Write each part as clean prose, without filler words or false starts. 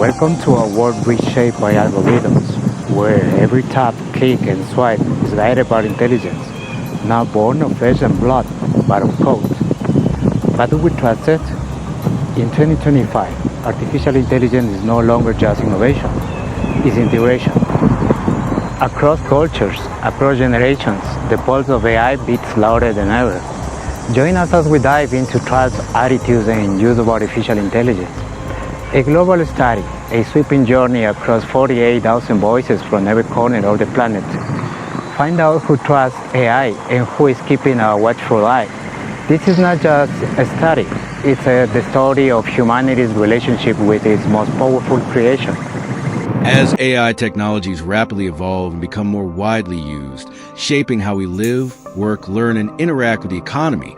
Welcome to a world reshaped by algorithms, where every tap, click, and swipe is guided by intelligence, not born of flesh and blood, but of code. But do we trust it? In 2025, artificial intelligence is no longer just innovation, it's integration. Across cultures, across generations, the pulse of AI beats louder than ever. Join us as we dive into trust, attitudes, and use of artificial intelligence. A global study, a sweeping journey across 48,000 voices from every corner of the planet. Find out who trusts AI and who is keeping a watchful eye. This is not just a study, it's the story of humanity's relationship with its most powerful creation. As AI technologies rapidly evolve and become more widely used, shaping how we live, work, learn, and interact with the economy,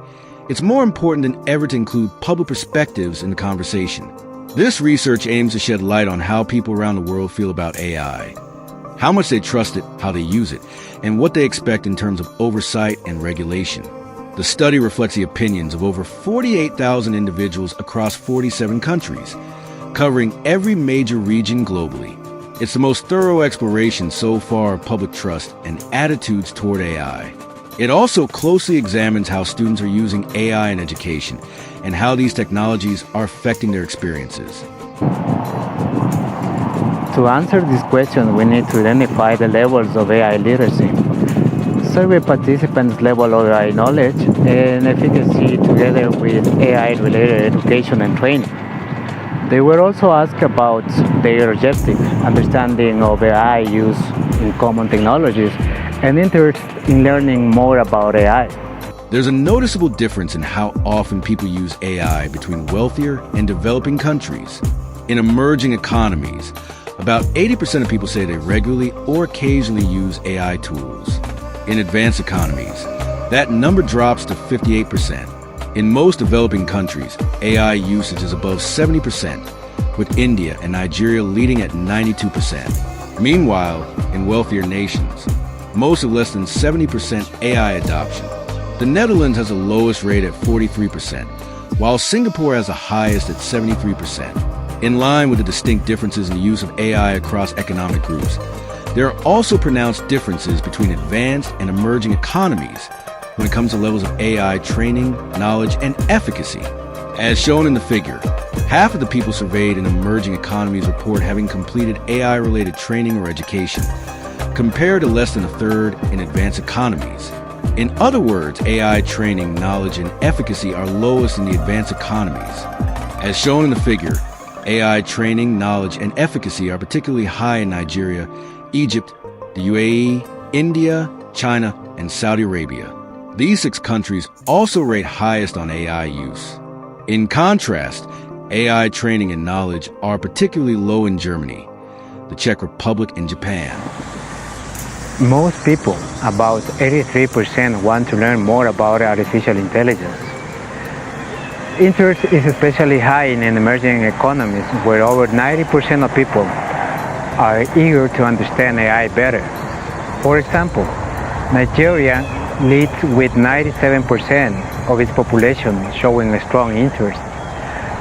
it's more important than ever to include public perspectives in the conversation. This research aims to shed light on how people around the world feel about AI, how much they trust it, how they use it, and what they expect in terms of oversight and regulation. The study reflects the opinions of over 48,000 individuals across 47 countries, covering every major region globally. It's the most thorough exploration so far of public trust and attitudes toward AI. It also closely examines how students are using AI in education and how these technologies are affecting their experiences. To answer this question, we need to identify the levels of AI literacy. Survey participants' level of AI knowledge and efficacy together with AI-related education and training. They were also asked about their objective, understanding of AI use in common technologies, and interest in learning more about AI. There's a noticeable difference in how often people use AI between wealthier and developing countries. In emerging economies, about 80% of people say they regularly or occasionally use AI tools. In advanced economies, that number drops to 58%. In most developing countries, AI usage is above 70%, with India and Nigeria leading at 92%. Meanwhile, in wealthier nations, most have less than 70% AI adoption. The Netherlands has the lowest rate at 43%, while Singapore has the highest at 73%. In line with the distinct differences in the use of AI across economic groups, there are also pronounced differences between advanced and emerging economies when it comes to levels of AI training, knowledge, and efficacy. As shown in the figure, half of the people surveyed in emerging economies report having completed AI-related training or education, compared to less than a third in advanced economies. In other words, AI training, knowledge, and efficacy are lowest in the advanced economies. As shown in the figure, AI training, knowledge, and efficacy are particularly high in Nigeria, Egypt, the UAE, India, China, and Saudi Arabia. These 6 countries also rate highest on AI use. In contrast, AI training and knowledge are particularly low in Germany, the Czech Republic, and Japan. Most people, about 83%, want to learn more about artificial intelligence. Interest is especially high in emerging economies, where over 90% of people are eager to understand AI better. For example, Nigeria leads with 97% of its population showing a strong interest.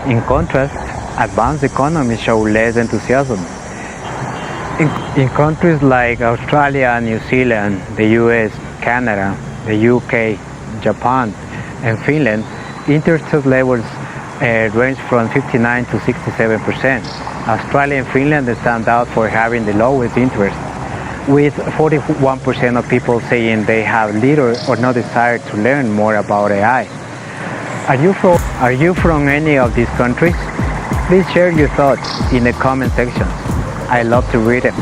In contrast, advanced economies show less enthusiasm. In countries like Australia, New Zealand, the US, Canada, the UK, Japan, and Finland, interest levels range from 59 to 67%. Australia and Finland stand out for having the lowest interest, with 41% of people saying they have little or no desire to learn more about AI. Are you from any of these countries? Please share your thoughts in the comment section. I love to read them.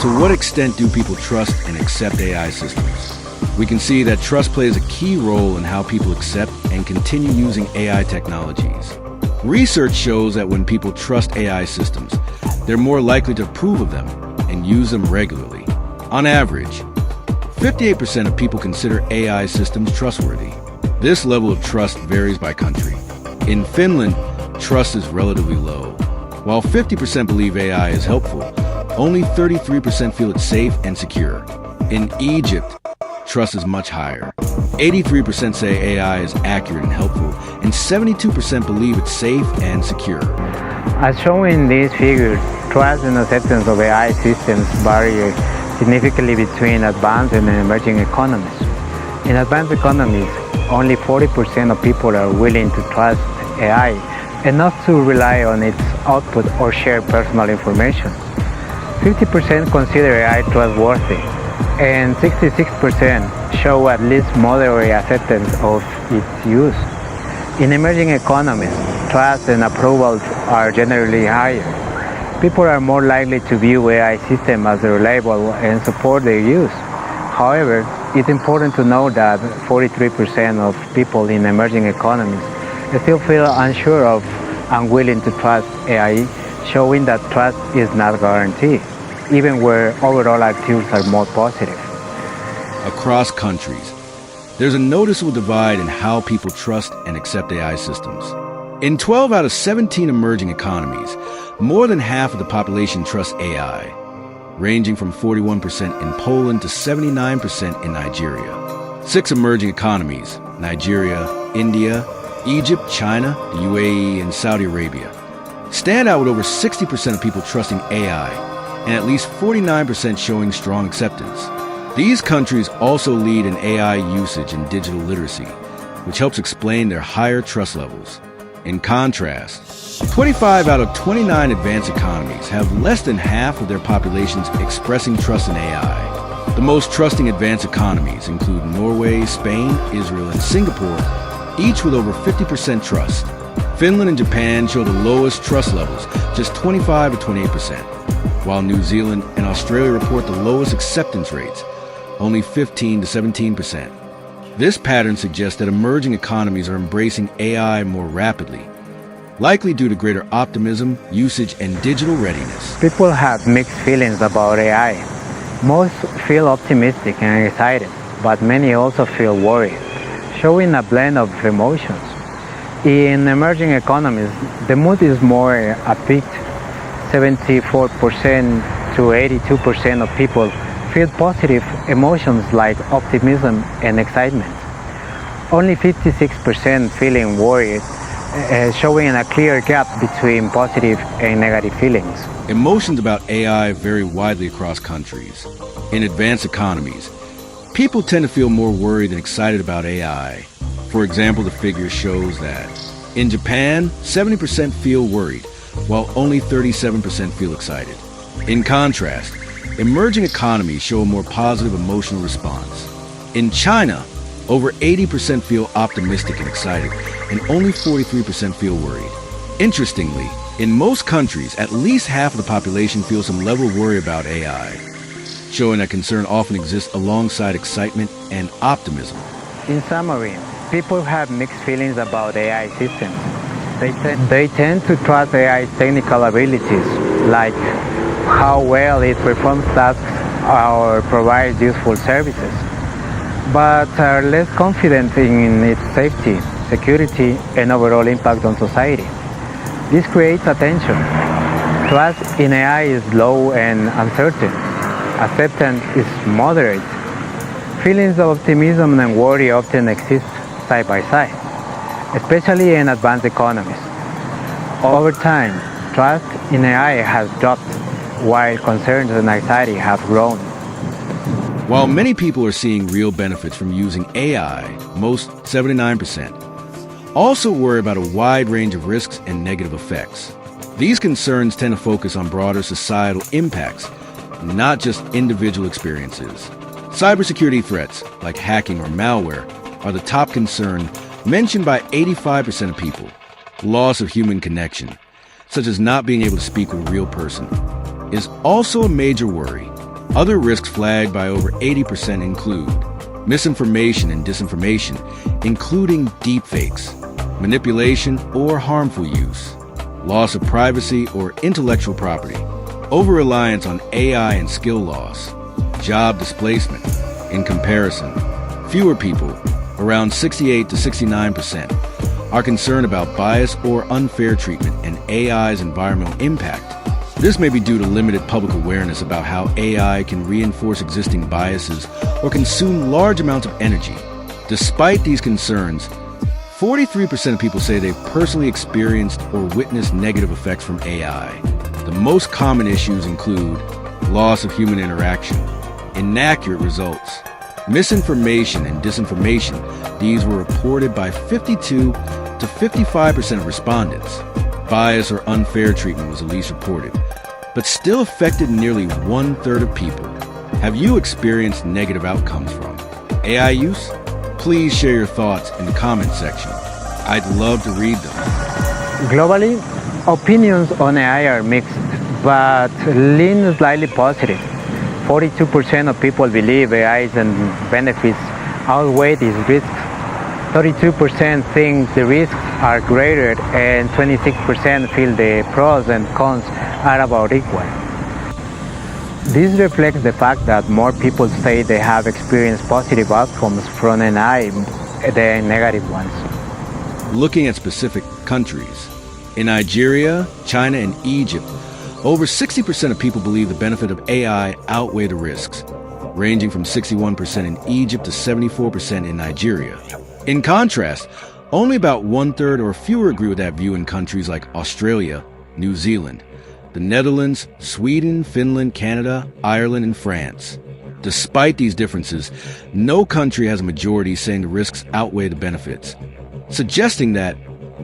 To what extent do people trust and accept AI systems? We can see that trust plays a key role in how people accept and continue using AI technologies. Research shows that when people trust AI systems, they're more likely to approve of them and use them regularly. On average, 58% of people consider AI systems trustworthy. This level of trust varies by country. In Finland, trust is relatively low. While 50% believe AI is helpful, only 33% feel it's safe and secure. In Egypt, trust is much higher. 83% say AI is accurate and helpful, and 72% believe it's safe and secure. As shown in these figures, trust and acceptance of AI systems vary significantly between advanced and emerging economies. In advanced economies, only 40% of people are willing to trust AI enough to rely on its output or share personal information. 50% consider AI trustworthy, and 66% show at least moderate acceptance of its use. In emerging economies, trust and approvals are generally higher. People are more likely to view AI systems as reliable and support their use. However, it's important to note that 43% of people in emerging economies still feel unsure of and unwilling to trust AI, showing that trust is not guaranteed, even where overall attitudes are more positive. Across countries, there's a noticeable divide in how people trust and accept AI systems. In 12 out of 17 emerging economies, more than half of the population trusts AI, ranging from 41% in Poland to 79% in Nigeria. 6 emerging economies, Nigeria, India, Egypt, China, the UAE, and Saudi Arabia, stand out with over 60% of people trusting AI and at least 49% showing strong acceptance. These countries also lead in AI usage and digital literacy, which helps explain their higher trust levels. In contrast, 25 out of 29 advanced economies have less than half of their populations expressing trust in AI. The most trusting advanced economies include Norway, Spain, Israel, and Singapore, each with over 50% trust. Finland and Japan show the lowest trust levels, just 25 to 28%, while New Zealand and Australia report the lowest acceptance rates, only 15 to 17%. This pattern suggests that emerging economies are embracing AI more rapidly, likely due to greater optimism, usage, and digital readiness. People have mixed feelings about AI. Most feel optimistic and excited, but many also feel worried, showing a blend of emotions. In emerging economies, the mood is more upbeat. 74% to 82% of people feel positive emotions like optimism and excitement. Only 56% feeling worried, showing a clear gap between positive and negative feelings. Emotions about AI vary widely across countries. In advanced economies, people tend to feel more worried than excited about AI. For example, the figure shows that in Japan, 70% feel worried, while only 37% feel excited. In contrast, emerging economies show a more positive emotional response. In China, over 80% feel optimistic and excited, and only 43% feel worried. Interestingly, in most countries, at least half of the population feels some level of worry about AI, showing that concern often exists alongside excitement and optimism. In summary, people have mixed feelings about AI systems. They tend to trust AI's technical abilities, like how well it performs tasks or provides useful services, but are less confident in its safety, security, and overall impact on society. This creates a tension. Trust in AI is low and uncertain. Acceptance is moderate. Feelings of optimism and worry often exist side by side, especially in advanced economies. Over time, trust in AI has dropped, while concerns and anxiety have grown. While many people are seeing real benefits from using AI, most 79%, also worry about a wide range of risks and negative effects. These concerns tend to focus on broader societal impacts, not just individual experiences. Cybersecurity threats, like hacking or malware, are the top concern mentioned by 85% of people. Loss of human connection, such as not being able to speak with a real person, is also a major worry. Other risks flagged by over 80% include misinformation and disinformation, including deepfakes, manipulation or harmful use, loss of privacy or intellectual property, over-reliance on AI and skill loss, job displacement. In comparison, fewer people, around 68 to 69%, are concerned about bias or unfair treatment and AI's environmental impact. This may be due to limited public awareness about how AI can reinforce existing biases or consume large amounts of energy. Despite these concerns, 43% of people say they've personally experienced or witnessed negative effects from AI. The most common issues include loss of human interaction, inaccurate results, misinformation and disinformation. These were reported by 52 to 55% of respondents. Bias or unfair treatment was the least reported, but still affected nearly 1/3 of people. Have you experienced negative outcomes from AI use? Please share your thoughts in the comment section. I'd love to read them. Globally, opinions on AI are mixed, but lean slightly positive. 42% of people believe AI's benefits outweigh its risks. 32% think the risks are greater, and 26% feel the pros and cons are about equal. This reflects the fact that more people say they have experienced positive outcomes from AI than negative ones. Looking at specific countries, in Nigeria, China, and Egypt, over 60% of people believe the benefit of AI outweigh the risks, ranging from 61% in Egypt to 74% in Nigeria. In contrast, only about 1/3 or fewer agree with that view in countries like Australia, New Zealand, the Netherlands, Sweden, Finland, Canada, Ireland, and France. Despite these differences, no country has a majority saying the risks outweigh the benefits, suggesting that,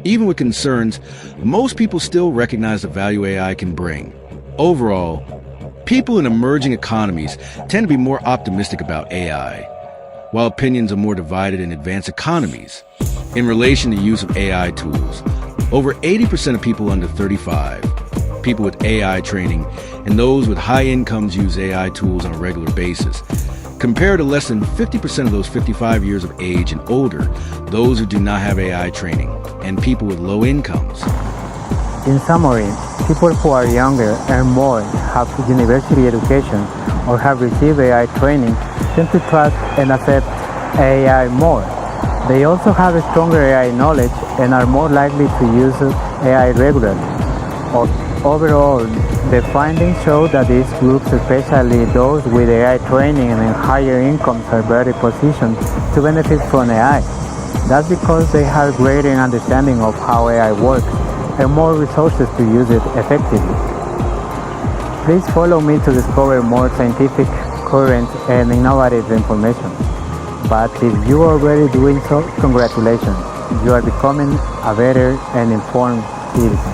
even with concerns, most people still recognize the value AI can bring. Overall, people in emerging economies tend to be more optimistic about AI, while opinions are more divided in advanced economies. In relation to use of AI tools, over 80% of people under 35, people with AI training, and those with high incomes use AI tools on a regular basis, compared to less than 50% of those 55 years of age and older, those who do not have AI training, and people with low incomes. In summary, people who are younger, earn more, have university education, or have received AI training tend to trust and accept AI more. They also have a stronger AI knowledge and are more likely to use AI regularly. Overall, the findings show that these groups, especially those with AI training and higher incomes, are better positioned to benefit from AI. That's because they have greater understanding of how AI works and more resources to use it effectively. Please follow me to discover more scientific, current, and innovative information. But if you are already doing so, congratulations. You are becoming a better and informed citizen.